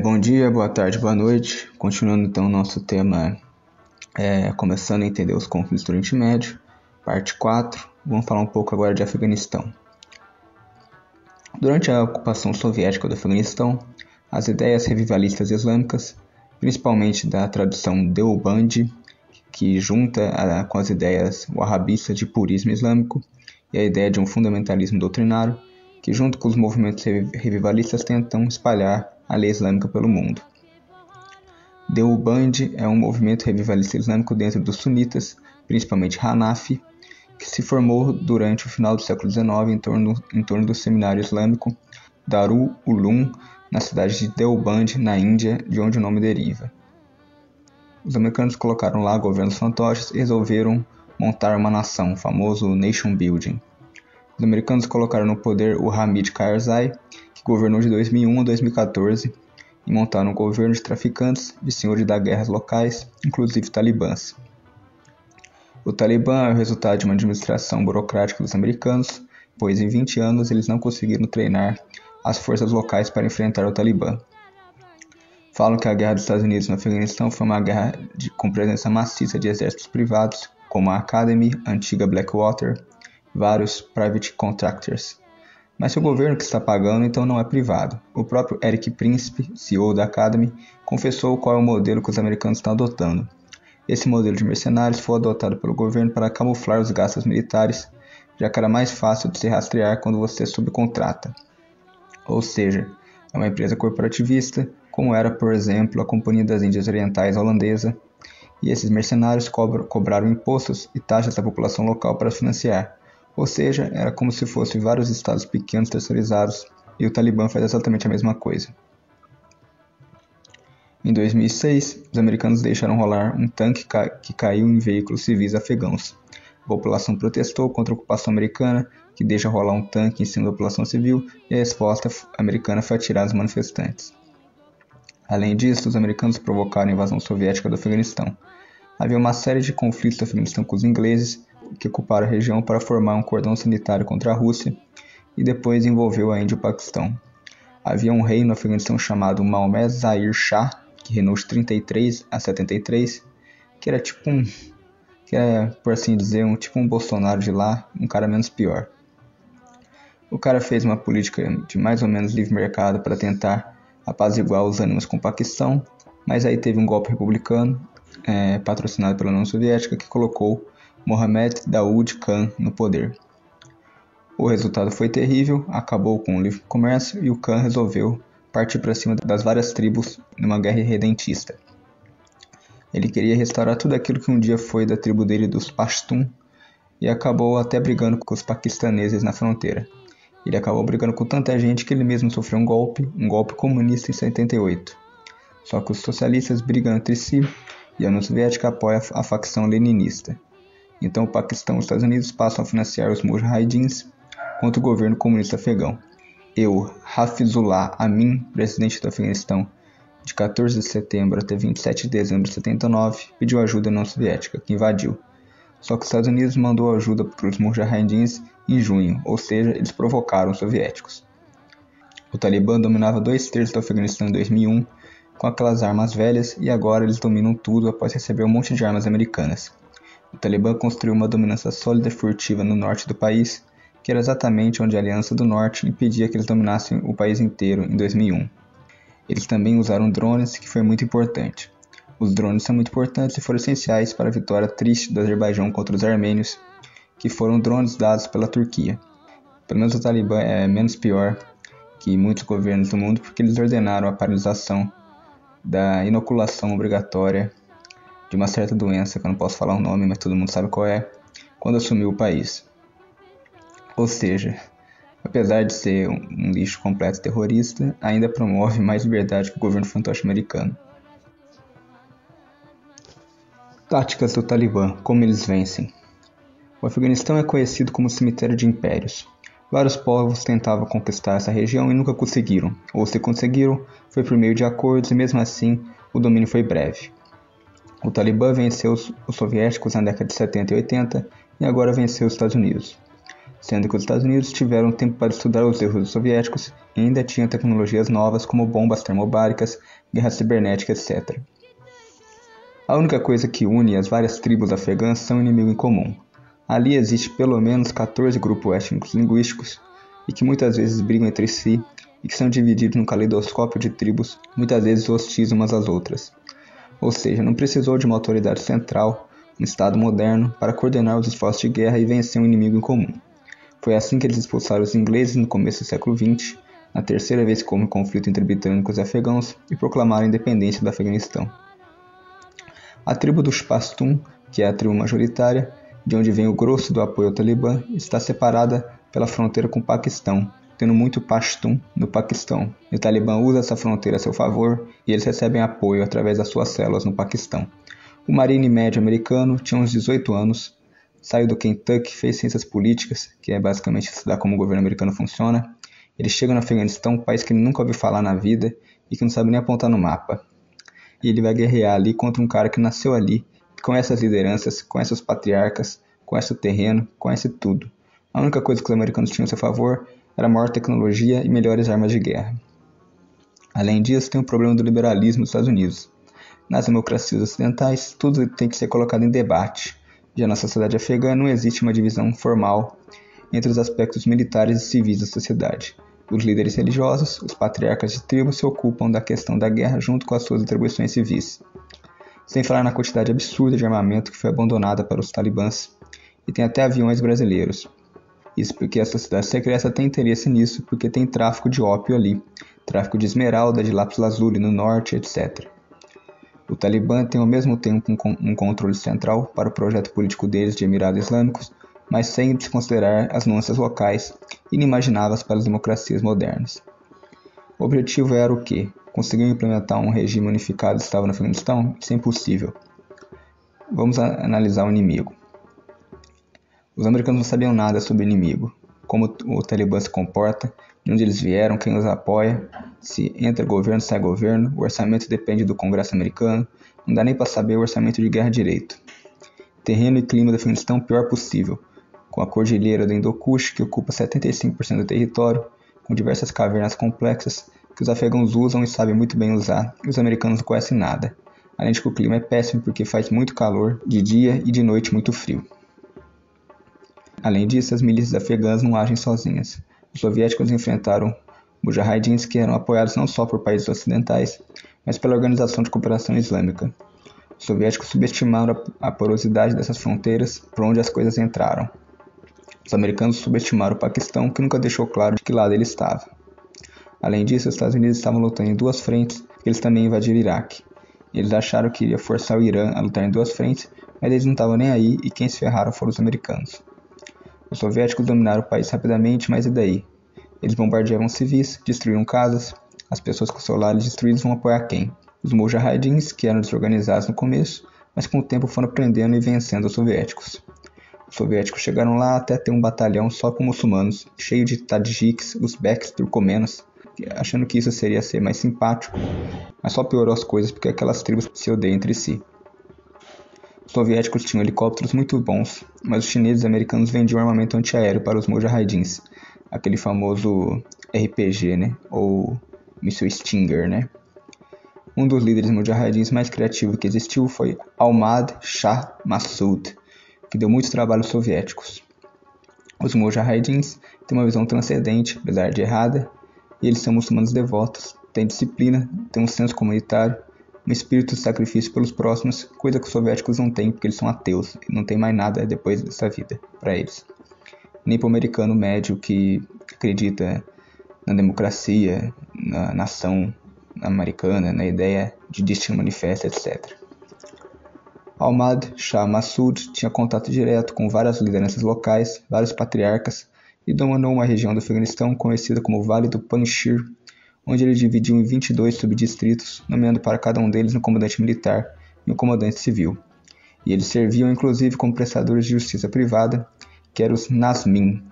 Bom dia, boa tarde, boa noite. Continuando então o nosso tema, começando a entender os conflitos do Oriente Médio, parte 4. Vamos falar um pouco agora de Afeganistão. Durante a ocupação soviética do Afeganistão, as ideias revivalistas islâmicas, principalmente da tradição Deobandi, que junta com as ideias wahhabistas de purismo islâmico, e a ideia de um fundamentalismo doutrinário, que junto com os movimentos revivalistas tentam espalhar a lei islâmica pelo mundo. Deobandi é um movimento revivalista islâmico dentro dos sunitas, principalmente Hanafi, que se formou durante o final do século XIX em torno do seminário islâmico Darul Uloom, na cidade de Deoband, na Índia, de onde o nome deriva. Os americanos colocaram lá governos fantoches e resolveram montar uma nação, o famoso Nation Building. Os americanos colocaram no poder o Hamid Karzai, que governou de 2001 a 2014, e montaram um governo de traficantes, de senhores das guerras locais, inclusive talibãs. O Talibã é o resultado de uma administração burocrática dos americanos, pois em 20 anos eles não conseguiram treinar as forças locais para enfrentar o Talibã. Falam que a guerra dos Estados Unidos no Afeganistão foi uma guerra com presença maciça de exércitos privados, como a Academy, a antiga Blackwater, vários private contractors. Mas se o governo que está pagando, então não é privado. O próprio Eric Príncipe, CEO da Academy, confessou qual é o modelo que os americanos estão adotando. Esse modelo de mercenários foi adotado pelo governo para camuflar os gastos militares, já que era mais fácil de se rastrear quando você subcontrata. Ou seja, é uma empresa corporativista, como era, por exemplo, a Companhia das Índias Orientais holandesa, e esses mercenários cobraram impostos e taxas da população local para financiar. Ou seja, era como se fossem vários estados pequenos terceirizados, e o Talibã faz exatamente a mesma coisa. Em 2006, os americanos deixaram rolar um tanque que caiu em veículos civis afegãos. A população protestou contra a ocupação americana, que deixa rolar um tanque em cima da população civil, e a resposta americana foi atirar os manifestantes. Além disso, os americanos provocaram a invasão soviética do Afeganistão. Havia uma série de conflitos do Afeganistão com os ingleses, que ocuparam a região para formar um cordão sanitário contra a Rússia, e depois envolveu a Índia e o Paquistão. Havia um rei no Afeganistão chamado Mohammad Zahir Shah, que reinou de 33 a 73, que era por assim dizer, um Bolsonaro de lá, um cara menos pior. O cara fez uma política de mais ou menos livre mercado para tentar apaziguar os ânimos com o Paquistão, mas aí teve um golpe republicano, patrocinado pela União Soviética, que colocou Mohammad Daoud Khan no poder. O resultado foi terrível, acabou com o livre comércio e o Khan resolveu partir para cima das várias tribos numa guerra irredentista. Ele queria restaurar tudo aquilo que um dia foi da tribo dele dos Pashtun e acabou até brigando com os paquistaneses na fronteira. Ele acabou brigando com tanta gente que ele mesmo sofreu um golpe comunista em 78. Só que os socialistas brigam entre si e a União Soviética apoia a facção leninista. Então o Paquistão e os Estados Unidos passam a financiar os mujahidins contra o governo comunista afegão. Hafizullah Amin, presidente do Afeganistão, de 14 de setembro até 27 de dezembro de 79, pediu ajuda à União Soviética, que invadiu. Só que os Estados Unidos mandou ajuda para os mujahidins em junho, ou seja, eles provocaram os soviéticos. O Talibã dominava 2/3 do Afeganistão em 2001, com aquelas armas velhas, e agora eles dominam tudo após receber um monte de armas americanas. O Talibã construiu uma dominância sólida e furtiva no norte do país, que era exatamente onde a Aliança do Norte impedia que eles dominassem o país inteiro em 2001. Eles também usaram drones, que foi muito importante. Os drones são muito importantes e foram essenciais para a vitória triste do Azerbaijão contra os armênios, que foram drones dados pela Turquia. Pelo menos o Talibã é menos pior que muitos governos do mundo, porque eles ordenaram a paralisação da inoculação obrigatória de uma certa doença, que eu não posso falar o nome, mas todo mundo sabe qual é, quando assumiu o país. Ou seja, apesar de ser um lixo completo terrorista, ainda promove mais liberdade que o governo fantoche americano. Táticas do Talibã, como eles vencem. O Afeganistão é conhecido como cemitério de impérios. Vários povos tentavam conquistar essa região e nunca conseguiram, ou se conseguiram, foi por meio de acordos e mesmo assim o domínio foi breve. O Talibã venceu os soviéticos na década de 70 e 80 e agora venceu os Estados Unidos. sendo que os Estados Unidos tiveram tempo para estudar os erros dos soviéticos e ainda tinham tecnologias novas como bombas termobáricas, guerra cibernética, etc. A única coisa que une as várias tribos afegãs são um inimigo em comum. Ali existe pelo menos 14 grupos étnicos linguísticos e que muitas vezes brigam entre si e que são divididos num caleidoscópio de tribos, muitas vezes hostis umas às outras. Ou seja, não precisou de uma autoridade central, um Estado moderno, para coordenar os esforços de guerra e vencer um inimigo em comum. Foi assim que eles expulsaram os ingleses no começo do século XX, na terceira vez que houve um conflito entre britânicos e afegãos, e proclamaram a independência do Afeganistão. A tribo dos Pashtun, que é a tribo majoritária, de onde vem o grosso do apoio ao Talibã, está separada pela fronteira com o Paquistão, tendo muito Pashtun no Paquistão. E o Talibã usa essa fronteira a seu favor e eles recebem apoio através das suas células no Paquistão. O marine médio americano tinha uns 18 anos, saiu do Kentucky, fez ciências políticas, que é basicamente estudar como o governo americano funciona. Ele chega no Afeganistão, um país que ele nunca ouviu falar na vida e que não sabe nem apontar no mapa. E ele vai guerrear ali contra um cara que nasceu ali, que conhece as lideranças, conhece os patriarcas, conhece o terreno, conhece tudo. A única coisa que os americanos tinham a seu favor era maior tecnologia e melhores armas de guerra. Além disso, tem o problema do liberalismo dos Estados Unidos. Nas democracias ocidentais, tudo tem que ser colocado em debate. Já na sociedade afegã não existe uma divisão formal entre os aspectos militares e civis da sociedade. Os líderes religiosos, os patriarcas de tribo, se ocupam da questão da guerra junto com as suas atribuições civis. Sem falar na quantidade absurda de armamento que foi abandonada para os talibãs. E tem até aviões brasileiros. Isso porque a sociedade secreta tem interesse nisso, porque tem tráfico de ópio ali, tráfico de esmeralda, de lápis lazuli no norte, etc. O Talibã tem ao mesmo tempo um controle central para o projeto político deles de Emirados Islâmicos, mas sem desconsiderar as nuances locais inimagináveis para as democracias modernas. O objetivo era o quê? Conseguir implementar um regime unificado estável no Afeganistão? Isso é impossível. Vamos analisar o inimigo. Os americanos não sabiam nada sobre o inimigo, como o Talibã se comporta, de onde eles vieram, quem os apoia, se entra governo, sai governo, o orçamento depende do Congresso americano, não dá nem para saber o orçamento de guerra direito. Terreno e clima do Afeganistão o pior possível, com a cordilheira do Hindu Kush, que ocupa 75% do território, com diversas cavernas complexas que os afegãos usam e sabem muito bem usar, e os americanos não conhecem nada, além de que o clima é péssimo porque faz muito calor de dia e de noite muito frio. Além disso, as milícias afegãs não agem sozinhas. Os soviéticos enfrentaram mujahidins que eram apoiados não só por países ocidentais, mas pela Organização de Cooperação Islâmica. Os soviéticos subestimaram a porosidade dessas fronteiras por onde as coisas entraram. Os americanos subestimaram o Paquistão, que nunca deixou claro de que lado ele estava. Além disso, os Estados Unidos estavam lutando em duas frentes, porque eles também invadiram o Iraque. Eles acharam que iria forçar o Irã a lutar em duas frentes, mas eles não estavam nem aí e quem se ferraram foram os americanos. Os soviéticos dominaram o país rapidamente, mas e daí? Eles bombardeavam civis, destruíram casas, as pessoas com seus lares destruídos vão apoiar quem? Os mujahidins, que eram desorganizados no começo, mas com o tempo foram prendendo e vencendo os soviéticos. Os soviéticos chegaram lá até ter um batalhão só com muçulmanos, cheio de tadjiks, uzbeks, turcomenos, achando que isso seria ser mais simpático, mas só piorou as coisas porque aquelas tribos se odeiam entre si. Os soviéticos tinham helicópteros muito bons, mas os chineses e americanos vendiam armamento antiaéreo para os mujahidins, aquele famoso RPG, né? Ou míssil Stinger, né? Um dos líderes mujahidins mais criativos que existiu foi Ahmad Shah Massoud, que deu muito trabalho aos soviéticos. Os mujahidins têm uma visão transcendente, apesar de errada, e eles são muçulmanos devotos, têm disciplina, têm um senso comunitário, um espírito de sacrifício pelos próximos, coisa que os soviéticos não têm porque eles são ateus e não tem mais nada depois dessa vida para eles. Nem para o americano médio que acredita na democracia, na nação americana, na ideia de destino manifesto, etc. Ahmad Shah Massoud tinha contato direto com várias lideranças locais, vários patriarcas, e dominou uma região do Afeganistão conhecida como Vale do Panjshir, onde ele dividiu em 22 subdistritos, nomeando para cada um deles um comandante militar e um comandante civil. E eles serviam inclusive como prestadores de justiça privada, que eram os Nazmin,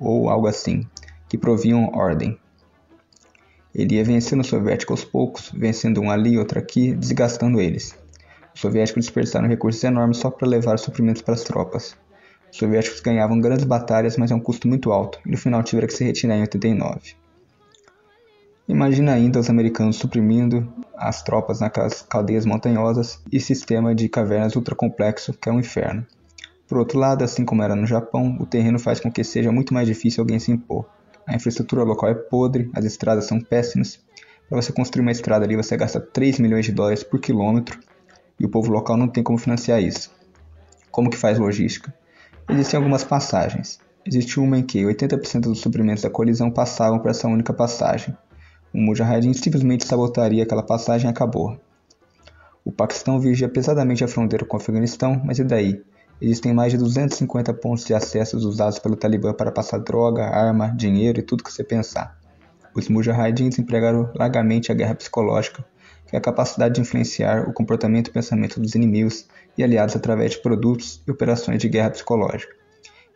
ou algo assim, que proviam ordem. Ele ia vencendo os soviéticos aos poucos, vencendo um ali e outro aqui, desgastando eles. Os soviéticos dispersaram recursos enormes só para levar suprimentos para as tropas. Os soviéticos ganhavam grandes batalhas, mas a um custo muito alto, e no final tiveram que se retirar em 89. Imagina ainda os americanos suprimindo as tropas naquelas caldeias montanhosas e sistema de cavernas ultracomplexo que é um inferno. Por outro lado, assim como era no Japão, o terreno faz com que seja muito mais difícil alguém se impor. A infraestrutura local é podre, as estradas são péssimas. Para você construir uma estrada ali, você gasta 3 milhões de dólares por quilômetro e o povo local não tem como financiar isso. Como que faz logística? Existem algumas passagens. Existe uma em que 80% dos suprimentos da colisão passavam por essa única passagem. O Mujahideen simplesmente sabotaria aquela passagem e acabou. O Paquistão vigia pesadamente a fronteira com o Afeganistão, mas e daí? Existem mais de 250 pontos de acesso usados pelo Talibã para passar droga, arma, dinheiro e tudo que você pensar. Os Mujahideens empregaram largamente a guerra psicológica, que é a capacidade de influenciar o comportamento e pensamento dos inimigos e aliados através de produtos e operações de guerra psicológica.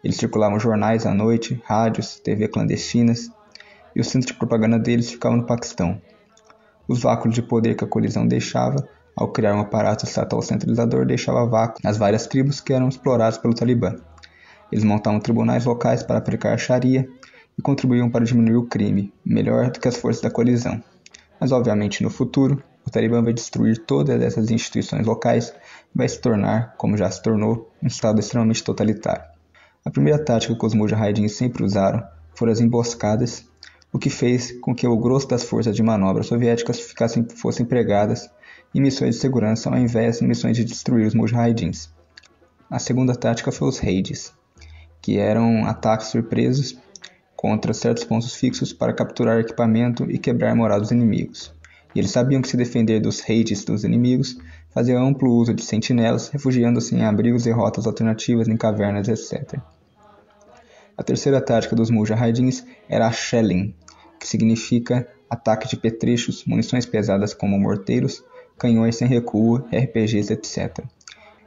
Eles circulavam jornais à noite, rádios, TV clandestinas, e o centro de propaganda deles ficava no Paquistão. Os vácuos de poder que a colisão deixava, ao criar um aparato estatal centralizador, deixava vácuo nas várias tribos que eram exploradas pelo Talibã. Eles montavam tribunais locais para aplicar a Sharia e contribuíam para diminuir o crime, melhor do que as forças da colisão. Mas, obviamente, no futuro, o Talibã vai destruir todas essas instituições locais e vai se tornar, como já se tornou, um estado extremamente totalitário. A primeira tática que os Mujahideens sempre usaram foram as emboscadas, o que fez com que o grosso das forças de manobra soviéticas fossem empregadas em missões de segurança ao invés de missões de destruir os Mujahideens. A segunda tática foi os raids, que eram ataques surpresos contra certos pontos fixos para capturar equipamento e quebrar a moral dos inimigos. E eles sabiam que se defender dos raids dos inimigos, fazia amplo uso de sentinelas, refugiando-se em abrigos e rotas alternativas em cavernas, etc. A terceira tática dos Mujahideens era a shelling, que significa ataque de petrechos, munições pesadas como morteiros, canhões sem recuo, RPGs, etc.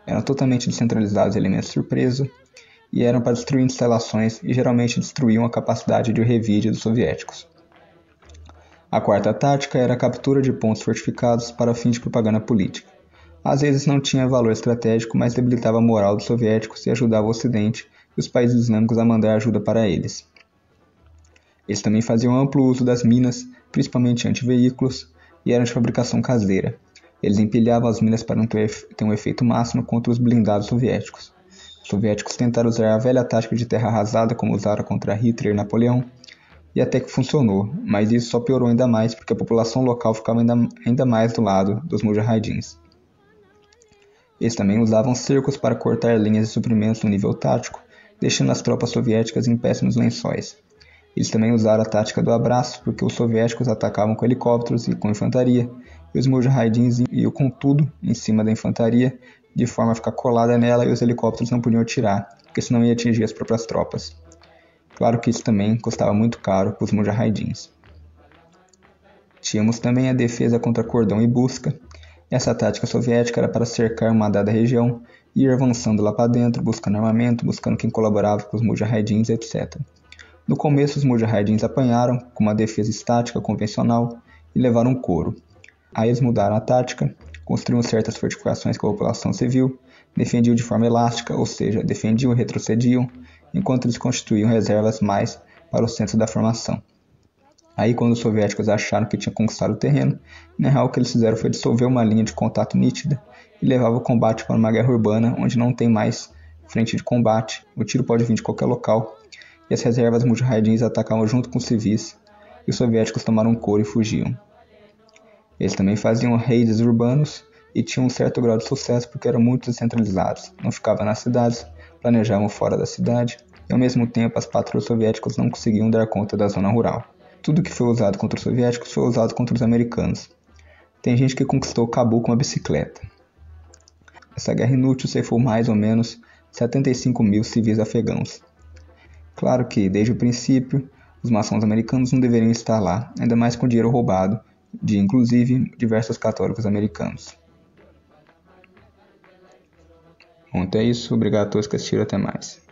Eram totalmente descentralizados elementos surpresa e eram para destruir instalações e geralmente destruíam a capacidade de revide dos soviéticos. A quarta tática era a captura de pontos fortificados para fim de propaganda política. Às vezes não tinha valor estratégico, mas debilitava a moral dos soviéticos e ajudava o Ocidente e os países islâmicos a mandar ajuda para eles. Eles também faziam amplo uso das minas, principalmente antiveículos, e eram de fabricação caseira. Eles empilhavam as minas para ter um efeito máximo contra os blindados soviéticos. Os soviéticos tentaram usar a velha tática de terra arrasada, como usaram contra Hitler e Napoleão, e até que funcionou, mas isso só piorou ainda mais porque a população local ficava ainda mais do lado dos Mujahideens. Eles também usavam cercos para cortar linhas de suprimentos no nível tático, deixando as tropas soviéticas em péssimos lençóis. Eles também usaram a tática do abraço, porque os soviéticos atacavam com helicópteros e com infantaria, e os Mujahideens iam com tudo em cima da infantaria, de forma a ficar colada nela e os helicópteros não podiam atirar, porque senão ia atingir as próprias tropas. Claro que isso também custava muito caro para os Mujahideens. Tínhamos também a defesa contra cordão e busca. Essa tática soviética era para cercar uma dada região e ir avançando lá para dentro, buscando armamento, buscando quem colaborava com os Mujahideens, etc. No começo, os Mujahideens apanharam com uma defesa estática convencional e levaram um couro. Aí eles mudaram a tática, construíam certas fortificações com a população civil, defendiam de forma elástica, ou seja, defendiam e retrocediam, enquanto eles constituíam reservas mais para o centro da formação. Aí, quando os soviéticos acharam que tinham conquistado o terreno, na real o que eles fizeram foi dissolver uma linha de contato nítida e levavam o combate para uma guerra urbana onde não tem mais frente de combate, o tiro pode vir de qualquer local, e as reservas Mujahideens atacavam junto com os civis, e os soviéticos tomaram um couro e fugiam. Eles também faziam raids urbanos e tinham um certo grau de sucesso porque eram muito descentralizados, não ficavam nas cidades, planejavam fora da cidade, e ao mesmo tempo as patrulhas soviéticas não conseguiam dar conta da zona rural. Tudo que foi usado contra os soviéticos foi usado contra os americanos. Tem gente que conquistou Cabul com uma bicicleta. Essa guerra inútil ceifou mais ou menos 75 mil civis afegãos. Claro que, desde o princípio, os maçons americanos não deveriam estar lá, ainda mais com dinheiro roubado de, inclusive, diversos católicos americanos. Bom, então é isso. Obrigado a todos que assistiram. Até mais.